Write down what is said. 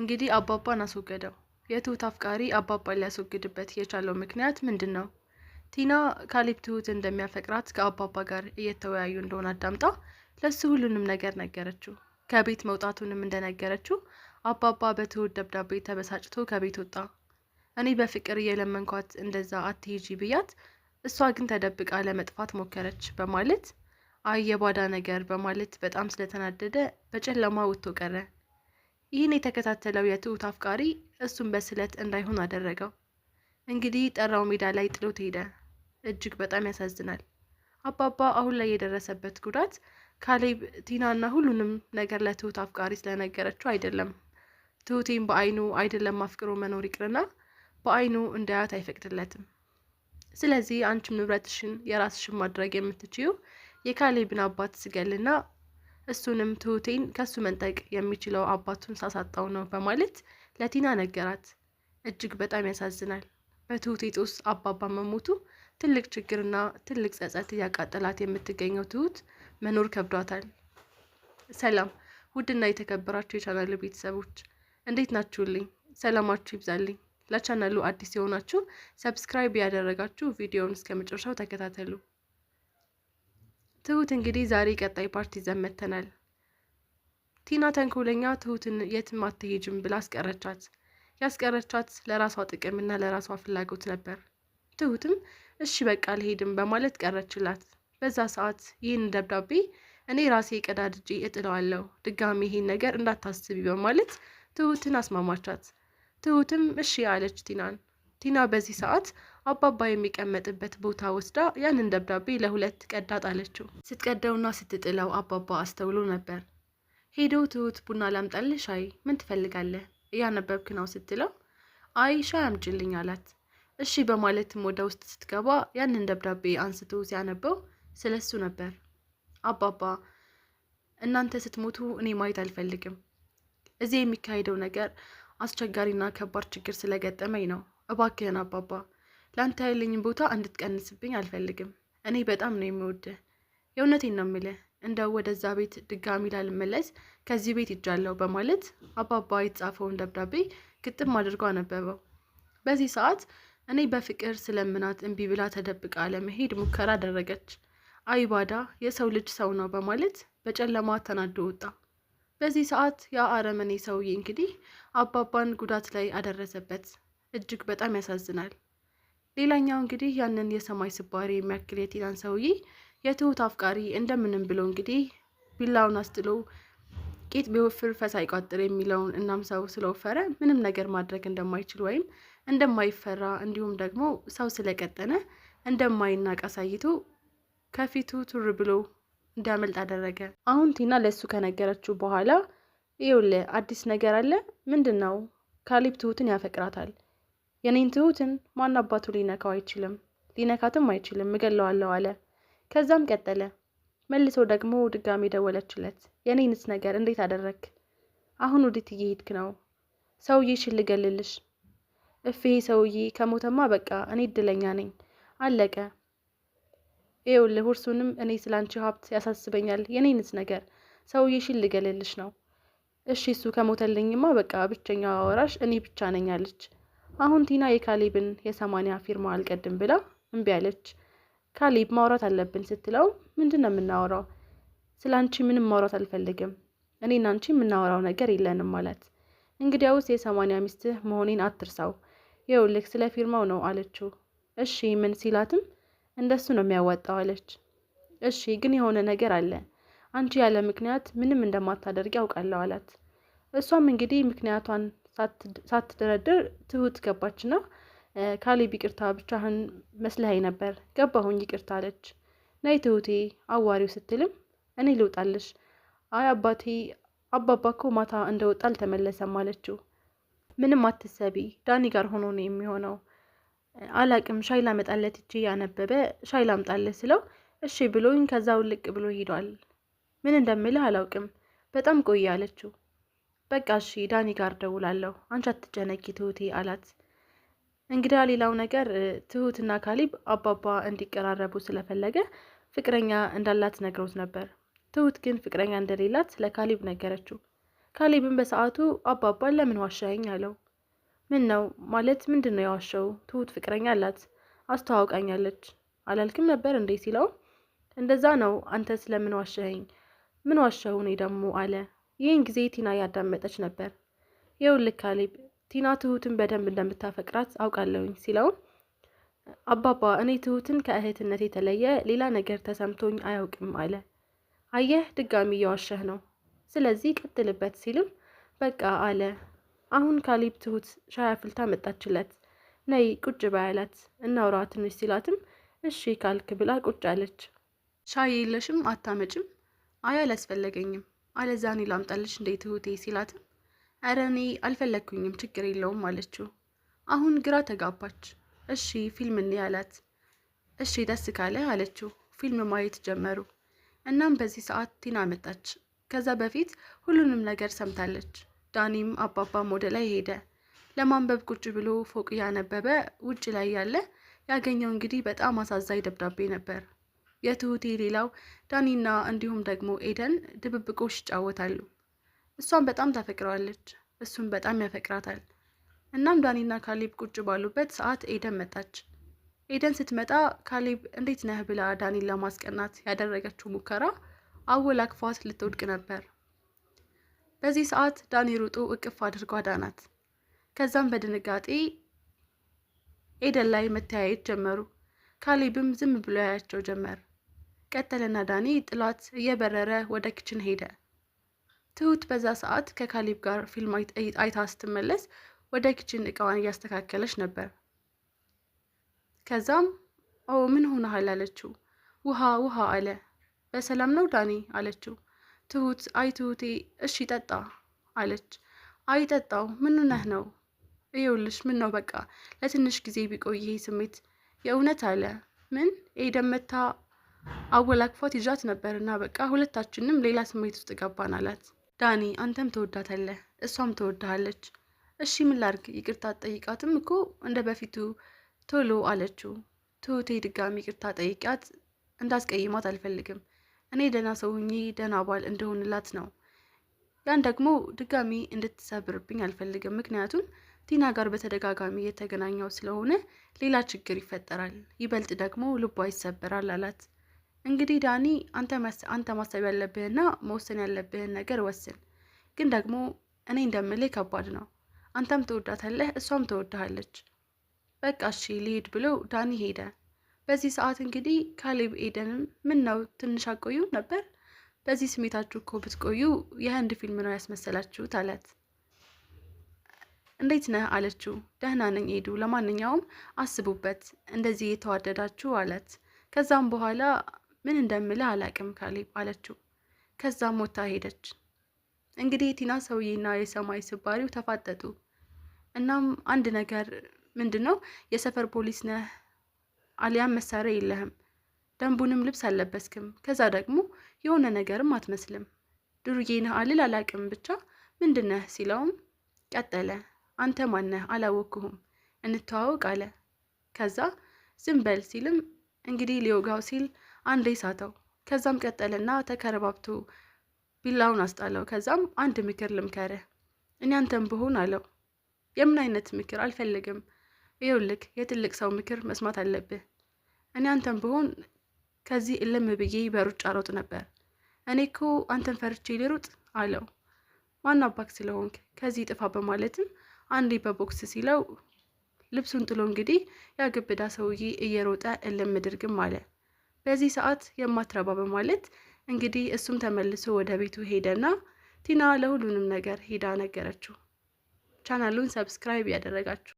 እንግዲህ አባባን አስወገደው። የትሁት አፍቃሪ አባባን ሊያስወግድበት የቻለው ምክንያት ምንድን ነው? ቲና ካሌብ ትሁት እንደሚያፈቅራት ከአባባ ጋር እየተወያዩ እንደሆነ አዳምጣ ለሱ ሁሉንም ነገር ነገረችው። ከቤት መውጣቱንም እንደነገረችው አባባ በትሁት ደብዳቤ ተበሳጭቶ ከቤት ወጣ። እኔ በፍቅር እየለመንኳት እንደዛ አትሄጂ ብያት፣ እሷ ግን ተደብቃ ለመጥፋት ሞከረች በማለት አይ የባዳ ነገር በማለት በጣም ስለተናደደ በጨለማ ወጥቶ ቀረ። ይህን የተከታተለው የትሁት አፍቃሪ እሱን በስለት እንዳይሆን አደረገው። እንግዲህ ጠራው ሜዳ ላይ ጥሎት ሄደ። እጅግ በጣም ያሳዝናል። አባባ አሁን ላይ የደረሰበት ጉዳት ካሌብ ቲናና ሁሉንም ነገር ለትሁት አፍቃሪ ስለነገረችው አይደለም። ትሁቴን በአይኑ አይደለም አፍቅሮ መኖር ይቅርና በአይኑ እንዳያት አይፈቅድለትም። ስለዚህ አንቺም ንብረትሽን የራስሽን ማድረግ የምትችዩ የካሌብን አባት ስገልና እሱንም ትሁቴን ከሱ መንጠቅ የሚችለው አባቱን ሳሳጣው ነው በማለት ለቲና ነገራት። እጅግ በጣም ያሳዝናል። በትሁቴ ጦስ አባባ መሞቱ ትልቅ ችግርና ትልቅ ጸጸት እያቃጠላት የምትገኘው ትሁት መኖር ከብዷታል። ሰላም ውድና የተከበራችሁ የቻናሉ ቤተሰቦች እንዴት ናችሁልኝ? ሰላማችሁ ይብዛልኝ። ለቻናሉ አዲስ የሆናችሁ ሰብስክራይብ ያደረጋችሁ ቪዲዮውን እስከ መጨረሻው ተከታተሉ። ትሁት እንግዲህ ዛሬ ቀጣይ ፓርቲ ይዘን መጥተናል። ቲና ተንኮለኛ ትሁትን የትም አትሄጅም ብላ አስቀረቻት። ያስቀረቻት ለራሷ ጥቅምና ለራሷ ፍላጎት ነበር። ትሁትም እሺ በቃ አልሄድም በማለት ቀረችላት። በዛ ሰዓት ይህን ደብዳቤ እኔ ራሴ ቀዳድጄ እጥለዋለሁ፣ ድጋሚ ይሄን ነገር እንዳታስቢ በማለት ትሁትን አስማማቻት። ትሁትም እሺ አለች ቲናን። ቲና በዚህ ሰዓት አባባ የሚቀመጥበት ቦታ ወስዳ ያንን ደብዳቤ ለሁለት ቀዳ ጣለችው። ስትቀደውና ስትጥለው አባባ አስተውሎ ነበር። ሄዶ ትሁት ቡና ላምጣልህ? ሻይ ምን ትፈልጋለህ? እያነበብክ ነው ስትለው አይ ሻይ አምጪልኝ አላት። እሺ በማለትም ወደ ውስጥ ስትገባ ያንን ደብዳቤ አንስቶ ሲያነበው ስለሱ ነበር። አባባ እናንተ ስትሞቱ እኔ ማየት አልፈልግም። እዚህ የሚካሄደው ነገር አስቸጋሪና ከባድ ችግር ስለገጠመኝ ነው። እባክህን አባባ ለአንተ ያለኝን ቦታ እንድትቀንስብኝ አልፈልግም። እኔ በጣም ነው የምወድህ። የእውነቴን ነው የምልህ። እንደው ወደዛ ቤት ድጋሚ ላልመለስ ከዚህ ቤት ይጃለሁ በማለት አባባ የተጻፈውን ደብዳቤ ግጥም አድርጎ አነበበው። በዚህ ሰዓት እኔ በፍቅር ስለምናት እምቢ ብላ ተደብቃ ለመሄድ ሙከራ አደረገች። አይ ባዳ የሰው ልጅ ሰው ነው በማለት በጨለማ ተናዶ ወጣ። በዚህ ሰዓት ያ አረመኔ ሰውዬ እንግዲህ አባባን ጉዳት ላይ አደረሰበት። እጅግ በጣም ያሳዝናል። ሌላኛው እንግዲህ ያንን የሰማይ ስባሪ የሚያክል የቲናን ሰውዬ የትሁት አፍቃሪ እንደምንም ብሎ እንግዲህ ቢላውን አስጥሎ ቂጥ ቢወፍር ፈስ አይቋጥር የሚለውን እናም ሰው ስለወፈረ ምንም ነገር ማድረግ እንደማይችል ወይም እንደማይፈራ እንዲሁም ደግሞ ሰው ስለቀጠነ እንደማይናቅ አሳይቶ ከፊቱ ቱር ብሎ እንዲያመልጥ አደረገ። አሁን ቲና ለሱ ከነገረችው በኋላ ይኸውልህ አዲስ ነገር አለ። ምንድን ነው? ካሌብ ትሁትን ያፈቅራታል። የኔን ትሁትን ማን አባቱ ሊነካው አይችልም፣ ሊነካትም አይችልም፣ እገለዋለሁ አለ። ከዛም ቀጠለ። መልሶ ደግሞ ድጋሚ ደወለችለት። የኔንስ ነገር እንዴት አደረክ? አሁን ወዴት እየሄድክ ነው? ሰውዬሽን ልገልልሽ። እፌ ሰውዬ ከሞተማ በቃ እኔ እድለኛ ነኝ፣ አለቀ። ይኸውልህ ውርሱንም እኔ ስላንቺ ሀብት ያሳስበኛል። የኔንስ ነገር ሰውዬሽን ልገልልሽ ነው። እሺ እሱ ከሞተልኝማ በቃ ብቸኛዋ ወራሽ እኔ ብቻ ነኝ አለች። አሁን ቲና የካሌብን የ80 ፊርማ አልቀድም ብላ እምቢ አለች። ካሌብ ማውራት አለብን ስትለው ምንድን ነው የምናወራው? ስላንቺ ምንም ማውራት አልፈልግም። እኔና አንቺ የምናወራው ነገር የለንም ማለት። እንግዲያውስ የ80 ሚስትህ መሆኔን አትርሳው። ይኸውልህ ስለ ፊርማው ነው አለችው። እሺ ምን ሲላትም እንደሱ ነው የሚያዋጣው አለች። እሺ ግን የሆነ ነገር አለ። አንቺ ያለ ምክንያት ምንም እንደማታደርግ ያውቃለሁ አላት። እሷም እንግዲህ ምክንያቷን ሳትደረድር ትሁት ገባችና ካሌብ ይቅርታ ብቻህን መስለኸኝ ነበር፣ ገባሁኝ ይቅርታ አለች። ነይ ትሁቴ አዋሪው ስትልም እኔ ልውጣልሽ። አይ አባባ እኮ ማታ እንደወጣ አልተመለሰም አለችው። ምንም አትሰቢ፣ ዳኒ ጋር ሆኖ ነው የሚሆነው። አላቅም ሻይ ላመጣለት እጄ ያነበበ ሻይ ላምጣለት ስለው እሺ ብሎኝ ከዛው ልቅ ብሎ ሄዷል። ምን እንደምልህ አላውቅም፣ በጣም ቆየ አለችው። በቃ እሺ ዳኒ ጋር ደውላለሁ፣ አንቺ አትጨነቂ ትሁቴ አላት። እንግዲያ ሌላው ነገር ትሁትና ካሌብ አባባ እንዲቀራረቡ ስለፈለገ ፍቅረኛ እንዳላት ነግሮት ነበር። ትሁት ግን ፍቅረኛ እንደሌላት ለካሌብ ነገረችው። ካሌብን በሰዓቱ አባባን ለምን ዋሻኸኝ አለው። ምን ነው ማለት ምንድነው የዋሸው? ትሁት ፍቅረኛ አላት፣ አስተዋውቃኛለች አላልክም ነበር እንዴ ሲለው፣ እንደዛ ነው። አንተ ስለምን ዋሸኸኝ? ምን ዋሸው እኔ ደግሞ አለ። ይህን ጊዜ ቲና ያዳመጠች ነበር። ይኸውልህ ካሌብ፣ ቲና ትሁትን በደንብ እንደምታፈቅራት አውቃለሁኝ ሲለው፣ አባባ እኔ ትሁትን ከእህትነት የተለየ ሌላ ነገር ተሰምቶኝ አያውቅም አለ። አየህ ድጋሚ እየዋሸህ ነው፣ ስለዚህ ቀጥልበት ሲልም፣ በቃ አለ። አሁን ካሌብ ትሁት ሻይ አፍልታ መጣችለት። ነይ ቁጭ በያላት እናውራ ትንሽ ሲላትም እሺ ካልክ ብላ ቁጭ አለች። ሻይ የለሽም አታመጭም? አይ አላስፈለገኝም። አለዛ እኔ ላምጣልሽ እንዴ ትሁቴ ሲላትም ኧረ እኔ አልፈለግኩኝም ችግር የለውም አለችው። አሁን ግራ ተጋባች። እሺ ፊልም እንይ አላት። እሺ ደስ ካለ አለችው። ፊልም ማየት ጀመሩ። እናም በዚህ ሰዓት ቲና መጣች። ከዛ በፊት ሁሉንም ነገር ሰምታለች። ዳኒም አባባም ወደ ላይ ሄደ። ለማንበብ ቁጭ ብሎ ፎቅ እያነበበ ውጭ ላይ ያለ ያገኘው እንግዲህ በጣም አሳዛኝ ደብዳቤ ነበር። የትሁቴ ሌላው ዳኒና እንዲሁም ደግሞ ኤደን ድብብቆሽ ይጫወታሉ። እሷም በጣም ታፈቅረዋለች፣ እሱም በጣም ያፈቅራታል። እናም ዳኒና ካሌብ ቁጭ ባሉበት ሰዓት ኤደን መጣች። ኤደን ስትመጣ ካሌብ እንዴት ነህ ብላ ዳኒን ለማስቀናት ያደረገችው ሙከራ አወላክፏት ልትወድቅ ነበር። በዚህ ሰዓት ዳኒ ሩጦ እቅፍ አድርጎ አዳናት። ከዛም በድንጋጤ ኤደን ላይ መተያየት ጀመሩ። ካሌብም ዝም ብሎ ያያቸው ጀመር። ቀጠለና ዳኒ ጥላት እየበረረ ወደ ክችን ሄደ። ትሁት በዛ ሰዓት ከካሌብ ጋር ፊልም አይታ ስትመለስ ወደ ክችን እቃዋን እያስተካከለች ነበር። ከዛም ምን ሆነሃል አለችው። ውሃ አለ። በሰላም ነው ዳኒ አለችው። ትሁት አይ ትሁቴ እሺ ጠጣ አለች። አይ ጠጣው ምን ነህ ነው? ይኸውልሽ ምን ነው በቃ ለትንሽ ጊዜ ቢቆይ ይሄ ስሜት የእውነት አለ። ምን ኤደን መታ አወላክፏት ይዣት ነበርና በቃ ሁለታችንም ሌላ ስሜት ውስጥ ገባን አላት። ዳኒ አንተም ትወዳታለህ፣ እሷም ትወዳሃለች። እሺ ምን ላርግ? ይቅርታ ጠይቃትም እኮ እንደ በፊቱ ቶሎ አለችው። ትሁቴ ድጋሚ ይቅርታ ጠይቂያት፣ እንዳስቀይማት አልፈልግም። እኔ ደህና ሰው ሁኚ ደህና ባል እንደሆንላት ነው። ያን ደግሞ ድጋሚ እንድትሰብርብኝ አልፈልግም። ምክንያቱም ቲና ጋር በተደጋጋሚ የተገናኘው ስለሆነ ሌላ ችግር ይፈጠራል፣ ይበልጥ ደግሞ ልቧ ይሰበራል አላት። እንግዲህ ዳኒ አንተ ማሰብ ያለብህና መወሰን ያለብህን ነገር ወስን። ግን ደግሞ እኔ እንደምልህ ከባድ ነው። አንተም ትወዳታለህ፣ እሷም ትወዳሃለች። በቃ እሺ ልሂድ ብሎ ዳኒ ሄደ። በዚህ ሰዓት እንግዲህ ካሌብ ኤደንም ምን ነው ትንሽ አቆዩ ነበር? በዚህ ስሜታችሁ እኮ ብትቆዩ የህንድ ፊልም ነው ያስመሰላችሁት አላት። እንዴት ነህ አለችው። ደህና ነኝ ኤዱ፣ ለማንኛውም አስቡበት እንደዚህ የተዋደዳችሁ አላት። ከዛም በኋላ ምን እንደምልህ አላቅም ካሌብ አለችው። ከዛም ሞታ ሄደች። እንግዲህ ቲና ሰውዬና የሰማይ ስባሪው ተፋጠጡ። እናም አንድ ነገር ምንድነው የሰፈር ፖሊስ ነህ አሊያም መሳሪያ የለህም፣ ደንቡንም ልብስ አልለበስክም፣ ከዛ ደግሞ የሆነ ነገርም አትመስልም። ዱርዬ ነህ አልል አላቅም ብቻ ምንድነህ ሲለውም ቀጠለ። አንተ ማነህ? አላወቅሁም፣ እንተዋወቅ አለ። ከዛ ዝም በል ሲልም እንግዲህ ሊወጋው ሲል አንዴ ሳተው። ከዛም ቀጠለና ተከረባብቶ ቢላውን አስጣለው። ከዛም አንድ ምክር ልምከርህ፣ እኔ አንተም ብሆን አለው። የምን አይነት ምክር? አልፈልግም። ይኸውልህ የትልቅ ሰው ምክር መስማት አለብህ። እኔ አንተም ብሆን ከዚህ እልም ብዬ በሩጫ ሮጥ ነበር። እኔ እኮ አንተን ፈርቼ ልሩጥ አለው። ማን አባክ ስለሆንክ ከዚህ ጥፋ በማለትም አንዴ በቦክስ ሲለው ልብሱን ጥሎ እንግዲህ ያግብዳ ሰውዬ እየሮጠ እልም ድርግም አለ። በዚህ ሰዓት የማትረባ በማለት እንግዲህ እሱም ተመልሶ ወደ ቤቱ ሄደና ቲና ለሁሉንም ነገር ሄዳ ነገረችው። ቻናሉን ሰብስክራይብ ያደረጋችሁ